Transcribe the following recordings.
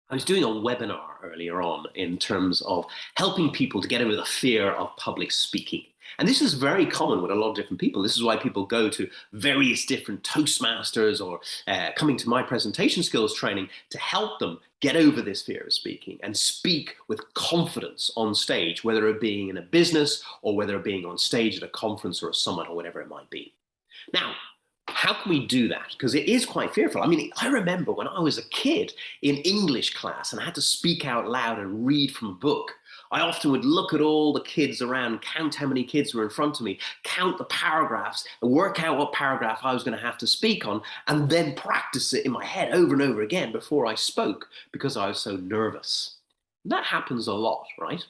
I was doing a webinar earlier on in terms of helping people to get over the fear of public speaking. And this is very common with a lot of different people. This is why people go to various different Toastmasters or coming to my presentation skills training to help them get over this fear of speaking and speak with confidence on stage, whether it being in a business or whether it being on stage at a conference or a summit or whatever it might be. Now, how can we do that? Because it is quite fearful. I mean, I remember when I was a kid in English class and I had to speak out loud and read from a book. I often would look at all the kids around, count how many kids were in front of me, count the paragraphs, and work out what paragraph I was going to have to speak on, and then practice it in my head over and over again before I spoke because I was so nervous. That happens a lot, right?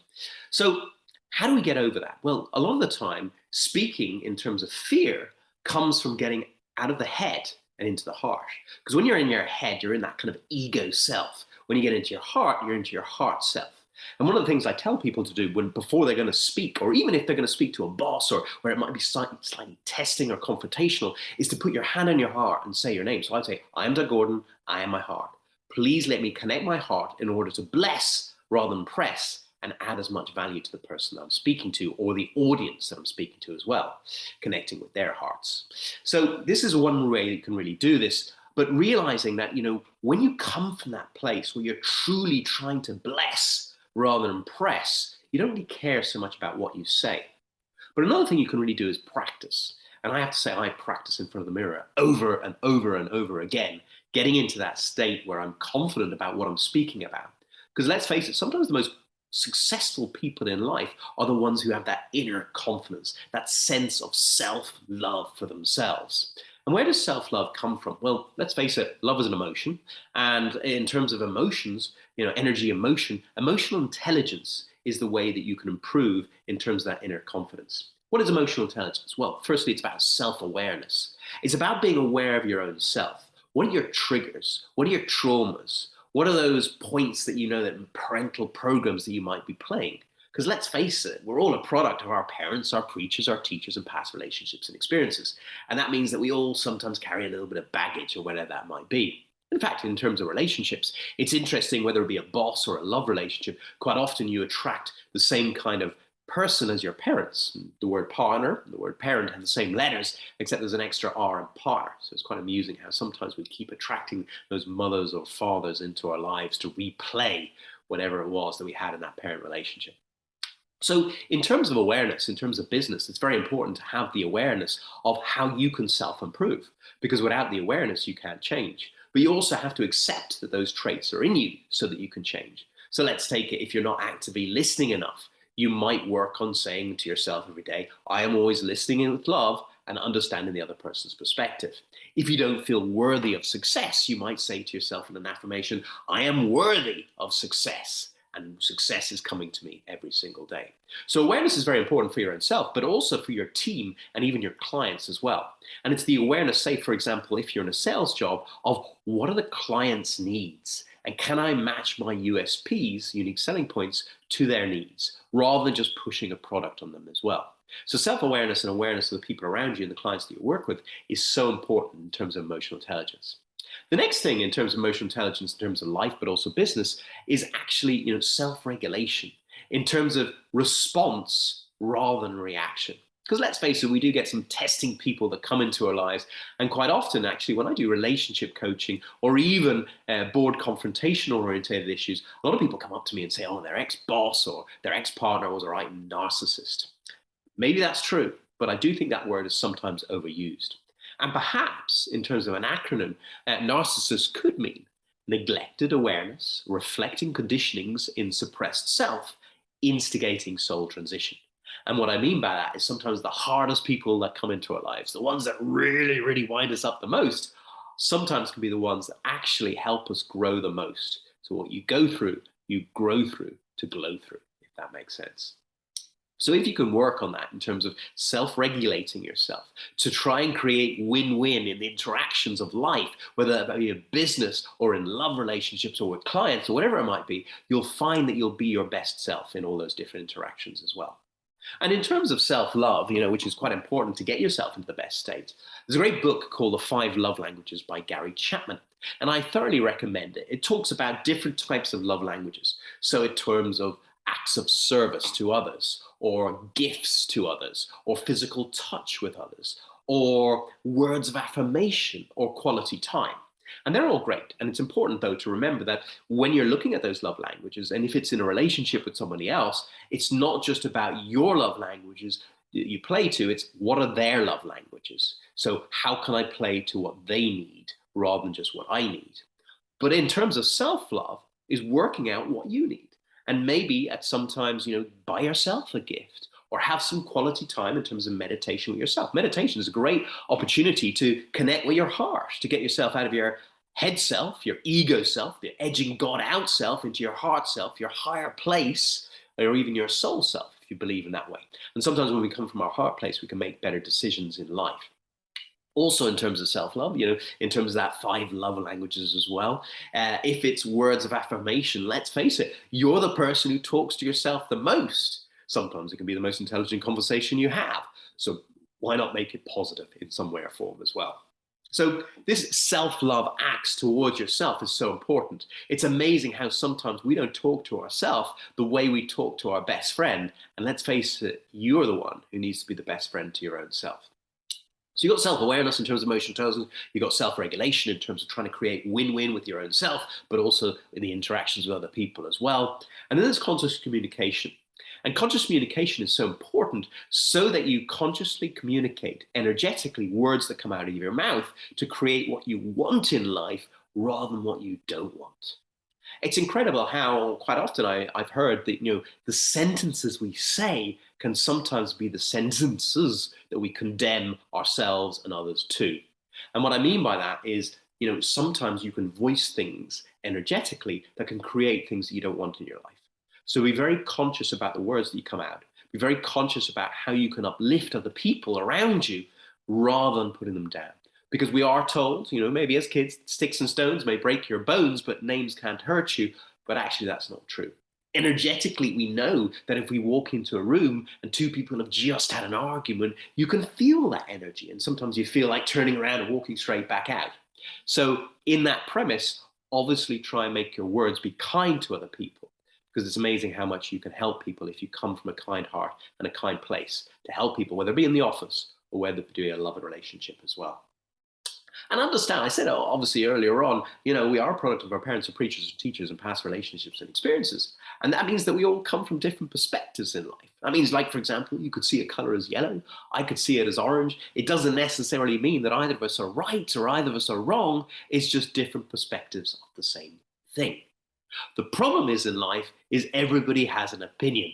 So, how do we get over that? Well, a lot of the time, speaking in terms of fear comes from getting out of the head and into the heart. Because when you're in your head, you're in that kind of ego self. When you get into your heart, you're into your heart self. And one of the things I tell people to do before they're going to speak, or even if they're going to speak to a boss or where it might be slightly testing or confrontational, is to put your hand on your heart and say your name. So I'd say, I am Doug Gordon, I am my heart. Please let me connect my heart in order to bless rather than press and add as much value to the person that I'm speaking to or the audience that I'm speaking to as well, connecting with their hearts. So this is one way you can really do this, but realizing that, when you come from that place where you're truly trying to bless rather than press, you don't really care so much about what you say. But another thing you can really do is practice. And I have to say, I practice in front of the mirror over and over and over again, getting into that state where I'm confident about what I'm speaking about. Because let's face it, sometimes the most successful people in life are the ones who have that inner confidence, that sense of self-love for themselves. And where does self-love come from? Well, let's face it, love is an emotion. And in terms of emotions, energy, emotional intelligence is the way that you can improve in terms of that inner confidence. What is emotional intelligence? Well, firstly, it's about self-awareness. It's about being aware of your own self. What are your triggers? What are your traumas? What are those points that that parental programs that you might be playing? Because let's face it, we're all a product of our parents, our preachers, our teachers, and past relationships and experiences. And that means that we all sometimes carry a little bit of baggage or whatever that might be. In fact, in terms of relationships, it's interesting whether it be a boss or a love relationship, quite often you attract the same kind of person as your parents. The word partner and the word parent have the same letters, except there's an extra R in partner. So it's quite amusing how sometimes we keep attracting those mothers or fathers into our lives to replay whatever it was that we had in that parent relationship. So in terms of awareness, in terms of business, it's very important to have the awareness of how you can self-improve, because without the awareness, you can't change. But you also have to accept that those traits are in you so that you can change. So let's take it, if you're not actively listening enough, you might work on saying to yourself every day, I am always listening in with love and understanding the other person's perspective. If you don't feel worthy of success, you might say to yourself in an affirmation, I am worthy of success. And success is coming to me every single day. So awareness is very important for your own self, but also for your team and even your clients as well. And it's the awareness, say, for example, if you're in a sales job, of what are the client's needs? And can I match my USPs, unique selling points, to their needs, rather than just pushing a product on them as well? So self-awareness and awareness of the people around you and the clients that you work with is so important in terms of emotional intelligence. The next thing in terms of emotional intelligence, in terms of life, but also business, is actually self-regulation in terms of response rather than reaction. Because let's face it, we do get some testing people that come into our lives. And quite often, actually, when I do relationship coaching or even board confrontational oriented issues, a lot of people come up to me and say, oh, their ex-boss or their ex-partner was a right narcissist. Maybe that's true, but I do think that word is sometimes overused. And perhaps, in terms of an acronym, narcissist could mean neglected awareness, reflecting conditionings in suppressed self, instigating soul transition. And what I mean by that is sometimes the hardest people that come into our lives, the ones that really, really wind us up the most, sometimes can be the ones that actually help us grow the most. So what you go through, you grow through to glow through, if that makes sense. So if you can work on that in terms of self-regulating yourself to try and create win-win in the interactions of life, whether that be a business or in love relationships or with clients or whatever it might be, you'll find that you'll be your best self in all those different interactions as well. And in terms of self-love, which is quite important to get yourself into the best state, there's a great book called The 5 Love Languages by Gary Chapman. And I thoroughly recommend it. It talks about different types of love languages. So, in terms of acts of service to others, or gifts to others, or physical touch with others, or words of affirmation, or quality time. And they're all great. And it's important, though, to remember that when you're looking at those love languages, and if it's in a relationship with somebody else, it's not just about your love languages that you play to, it's what are their love languages. So, how can I play to what they need rather than just what I need? But in terms of self love, is working out what you need. And maybe at sometimes, buy yourself a gift or have some quality time in terms of meditation with yourself. Meditation is a great opportunity to connect with your heart, to get yourself out of your head self, your ego self, the edging God out self into your heart self, your higher place, or even your soul self, if you believe in that way. And sometimes when we come from our heart place, we can make better decisions in life. Also, in terms of self-love, in terms of that 5 love languages as well, if it's words of affirmation, let's face it, you're the person who talks to yourself the most. Sometimes it can be the most intelligent conversation you have. So why not make it positive in some way or form as well? So this self-love acts towards yourself is so important. It's amazing how sometimes we don't talk to ourselves the way we talk to our best friend. And let's face it, you're the one who needs to be the best friend to your own self. So you've got self-awareness in terms of emotional intelligence, you've got self-regulation in terms of trying to create win-win with your own self, but also in the interactions with other people as well. And then there's conscious communication. And conscious communication is so important so that you consciously communicate energetically words that come out of your mouth to create what you want in life rather than what you don't want. It's incredible how quite often I've heard that the sentences we say can sometimes be the sentences that we condemn ourselves and others to. And what I mean by that is, sometimes you can voice things energetically that can create things that you don't want in your life. So be very conscious about the words that you come out. Be very conscious about how you can uplift other people around you rather than putting them down. Because we are told, maybe as kids, sticks and stones may break your bones, but names can't hurt you. But actually, that's not true. Energetically, we know that if we walk into a room and 2 people have just had an argument, you can feel that energy. And sometimes you feel like turning around and walking straight back out. So in that premise, obviously try and make your words be kind to other people. Because it's amazing how much you can help people if you come from a kind heart and a kind place to help people, whether it be in the office or whether it be a loving relationship as well. And understand, I said obviously earlier on, we are a product of our parents, or preachers, or teachers, and past relationships and experiences. And that means that we all come from different perspectives in life. That means, like, for example, you could see a color as yellow, I could see it as orange. It doesn't necessarily mean that either of us are right or either of us are wrong. It's just different perspectives of the same thing. The problem is in life is everybody has an opinion.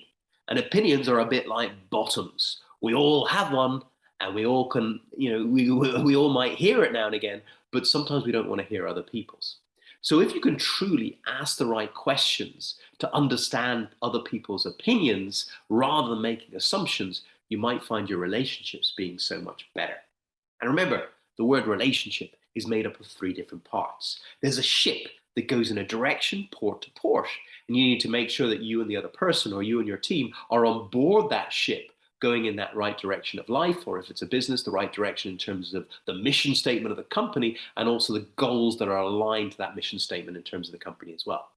And opinions are a bit like bottoms. We all have one, and we all can, we all might hear it now and again, but sometimes we don't want to hear other people's. So if you can truly ask the right questions to understand other people's opinions rather than making assumptions, you might find your relationships being so much better. And remember, the word relationship is made up of 3 different parts. There's a ship that goes in a direction, port to port, and you need to make sure that you and the other person, or you and your team, are on board that ship going in that right direction of life, or if it's a business, the right direction in terms of the mission statement of the company, and also the goals that are aligned to that mission statement in terms of the company as well.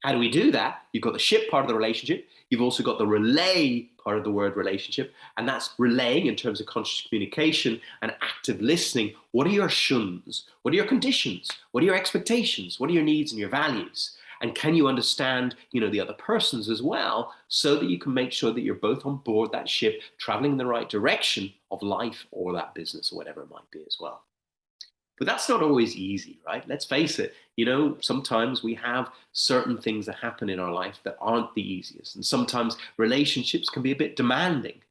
How do we do that? You've got the ship part of the relationship. You've also got the relay part of the word relationship, and that's relaying in terms of conscious communication and active listening. What are your shuns? What are your conditions? What are your expectations? What are your needs and your values? And can you understand, the other persons as well, so that you can make sure that you're both on board that ship, traveling in the right direction of life or that business or whatever it might be as well. But that's not always easy, right? Let's face it, sometimes we have certain things that happen in our life that aren't the easiest. And sometimes relationships can be a bit demanding.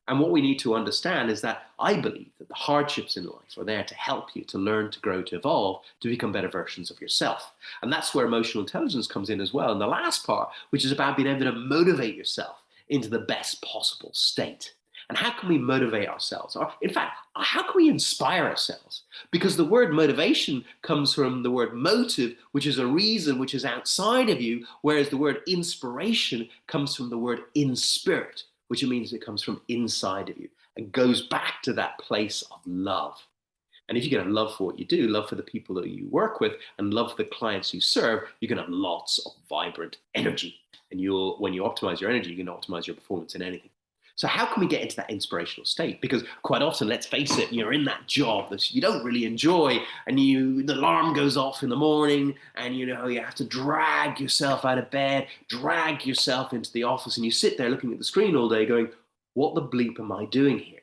And what we need to understand is that I believe that the hardships in life are there to help you to learn, to grow, to evolve, to become better versions of yourself. And that's where emotional intelligence comes in as well. And the last part, which is about being able to motivate yourself into the best possible state. And how can we motivate ourselves? Or, in fact, how can we inspire ourselves? Because the word motivation comes from the word motive, which is a reason which is outside of you, whereas the word inspiration comes from the word in spirit, which means it comes from inside of you and goes back to that place of love. And if you can have love for what you do, love for the people that you work with, and love for the clients you serve, you can have lots of vibrant energy. And when you optimize your energy, you can optimize your performance in anything. So how can we get into that inspirational state? Because quite often, let's face it, you're in that job that you don't really enjoy, and the alarm goes off in the morning, and you have to drag yourself out of bed, drag yourself into the office, and you sit there looking at the screen all day going, what the bleep am I doing here?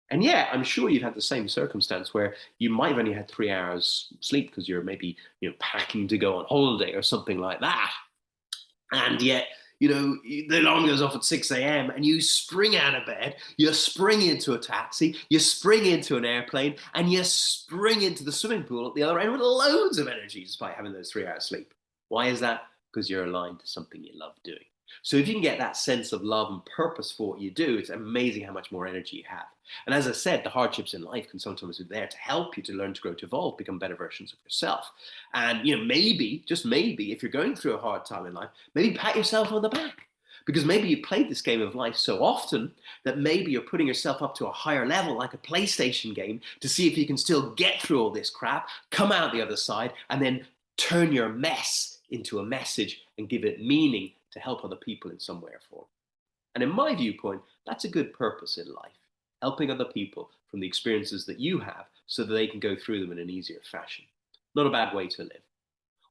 And yeah, I'm sure you've had the same circumstance where you might have only had 3 hours sleep because you're maybe packing to go on holiday or something like that. And yet, the alarm goes off at 6 a.m. and you spring out of bed, you spring into a taxi, you spring into an airplane, and you spring into the swimming pool at the other end with loads of energy despite having those 3 hours sleep. Why is that? Because you're aligned to something you love doing. So if you can get that sense of love and purpose for what you do, it's amazing how much more energy you have. And as I said, the hardships in life can sometimes be there to help you to learn to grow, to evolve, become better versions of yourself. And maybe, just maybe, if you're going through a hard time in life, maybe pat yourself on the back. Because maybe you played this game of life so often that maybe you're putting yourself up to a higher level, like a PlayStation game, to see if you can still get through all this crap, come out the other side, and then turn your mess into a message and give it meaning to help other people in some way or form. And in my viewpoint, that's a good purpose in life, helping other people from the experiences that you have so that they can go through them in an easier fashion. Not a bad way to live.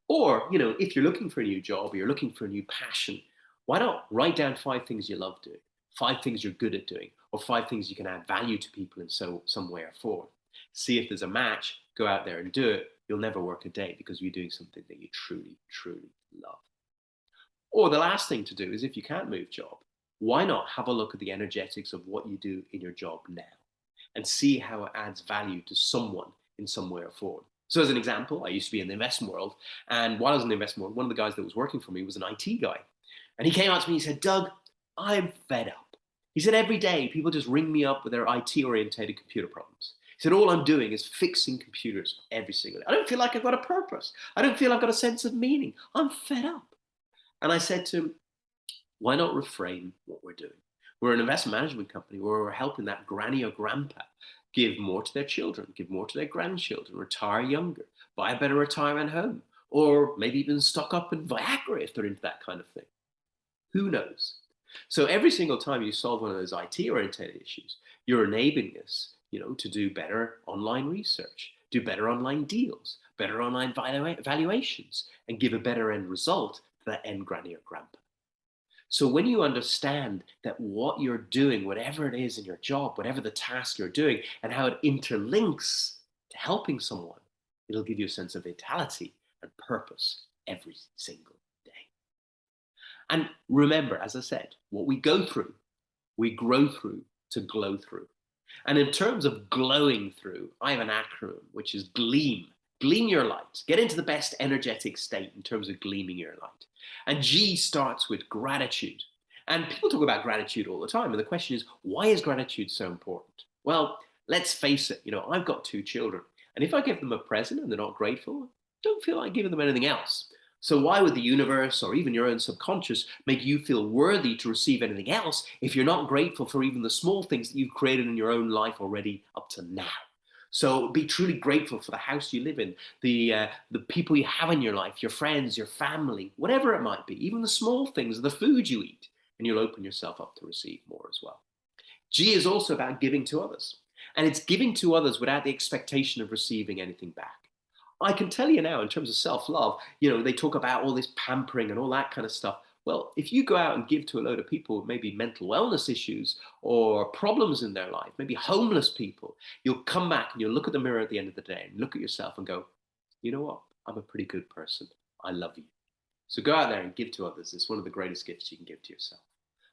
Or, if you're looking for a new job or you're looking for a new passion, why not write down 5 things you love doing, 5 things you're good at doing, or 5 things you can add value to people in some way or form. See if there's a match, go out there and do it. You'll never work a day because you're doing something that you truly, truly love. Or the last thing to do is if you can't move job, why not have a look at the energetics of what you do in your job now and see how it adds value to someone in some way or form. So as an example, I used to be in the investment world, and while I was in the investment world, one of the guys that was working for me was an IT guy. And he came out to me and he said, Doug, I'm fed up. He said, every day people just ring me up with their IT-orientated computer problems. He said, all I'm doing is fixing computers every single day. I don't feel like I've got a purpose. I don't feel I've got a sense of meaning. I'm fed up. And I said to him, why not reframe what we're doing? We're an investment management company where we're helping that granny or grandpa give more to their children, give more to their grandchildren, retire younger, buy a better retirement home, or maybe even stock up in Viagra if they're into that kind of thing. Who knows? So every single time you solve one of those IT-oriented issues, you're enabling us, to do better online research, do better online deals, better online valuations, and give a better end result to that end granny or grandpa. So when you understand that what you're doing, whatever it is in your job, whatever the task you're doing, and how it interlinks to helping someone, it'll give you a sense of vitality and purpose every single day. And remember, as I said, what we go through, we grow through to glow through. And in terms of glowing through, I have an acronym, which is GLEAM. Gleam your light. Get into the best energetic state in terms of gleaming your light. And G starts with gratitude. And people talk about gratitude all the time. And the question is, why is gratitude so important? Well, let's face it, I've got 2 children. And if I give them a present and they're not grateful, I don't feel like giving them anything else. So why would the universe or even your own subconscious make you feel worthy to receive anything else if you're not grateful for even the small things that you've created in your own life already up to now? So be truly grateful for the house you live in, the people you have in your life, your friends, your family, whatever it might be, even the small things, the food you eat, and you'll open yourself up to receive more as well. G is also about giving to others, and it's giving to others without the expectation of receiving anything back. I can tell you now, in terms of self-love, they talk about all this pampering and all that kind of stuff. Well, if you go out and give to a load of people with maybe mental wellness issues or problems in their life, maybe homeless people, you'll come back and you'll look at the mirror at the end of the day and look at yourself and go, you know what? I'm a pretty good person. I love you. So go out there and give to others. It's one of the greatest gifts you can give to yourself.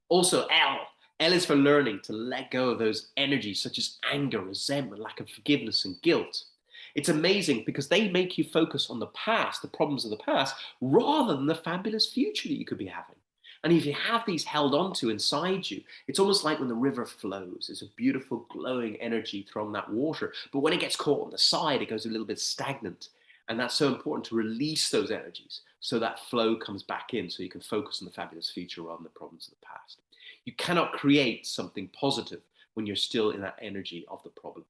Also, L. L is for learning to let go of those energies such as anger, resentment, lack of forgiveness, and guilt. It's amazing because they make you focus on the past, the problems of the past, rather than the fabulous future that you could be having. And if you have these held onto inside you, it's almost like when the river flows. It's a beautiful, glowing energy from that water. But when it gets caught on the side, it goes a little bit stagnant. And that's so important to release those energies so that flow comes back in so you can focus on the fabulous future rather than the problems of the past. You cannot create something positive when you're still in that energy of the problem.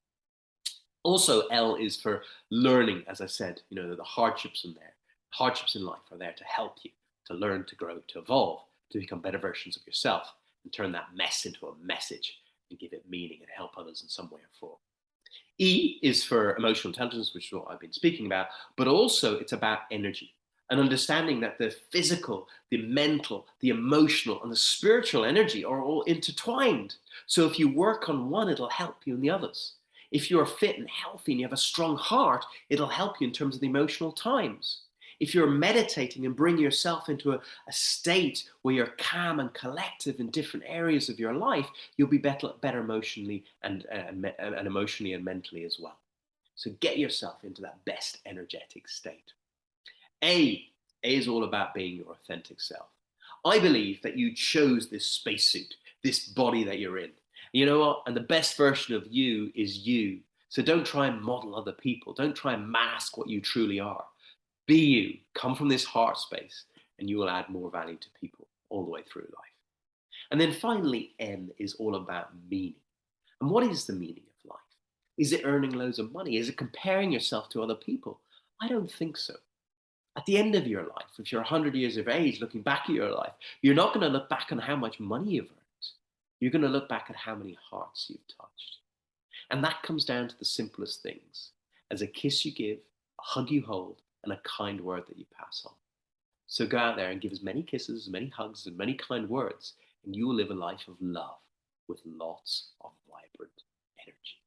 Also, L is for learning, as I said, the hardships in there. Hardships in life are there to help you to learn, to grow, to evolve, to become better versions of yourself and turn that mess into a message and give it meaning and help others in some way or form. E is for emotional intelligence, which is what I've been speaking about, but also it's about energy and understanding that the physical, the mental, the emotional, and the spiritual energy are all intertwined. So if you work on one, it'll help you in the others. If you're fit and healthy and you have a strong heart, it'll help you in terms of the emotional times. If you're meditating and bring yourself into a state where you're calm and collective in different areas of your life, you'll be better emotionally and emotionally and mentally as well. So get yourself into that best energetic state. A. A is all about being your authentic self. I believe that you chose this spacesuit, this body that you're in. You know what? And the best version of you is you. So don't try and model other people. Don't try and mask what you truly are. Be you. Come from this heart space, and you will add more value to people all the way through life. And then finally, M is all about meaning. And what is the meaning of life? Is it earning loads of money? Is it comparing yourself to other people? I don't think so. At the end of your life, if you're 100 years of age, looking back at your life, you're not going to look back on how much money you've earned. You're going to look back at how many hearts you've touched. And that comes down to the simplest things, as a kiss you give, a hug you hold, and a kind word that you pass on. So go out there and give as many kisses, as many hugs, and many kind words, and you will live a life of love with lots of vibrant energy.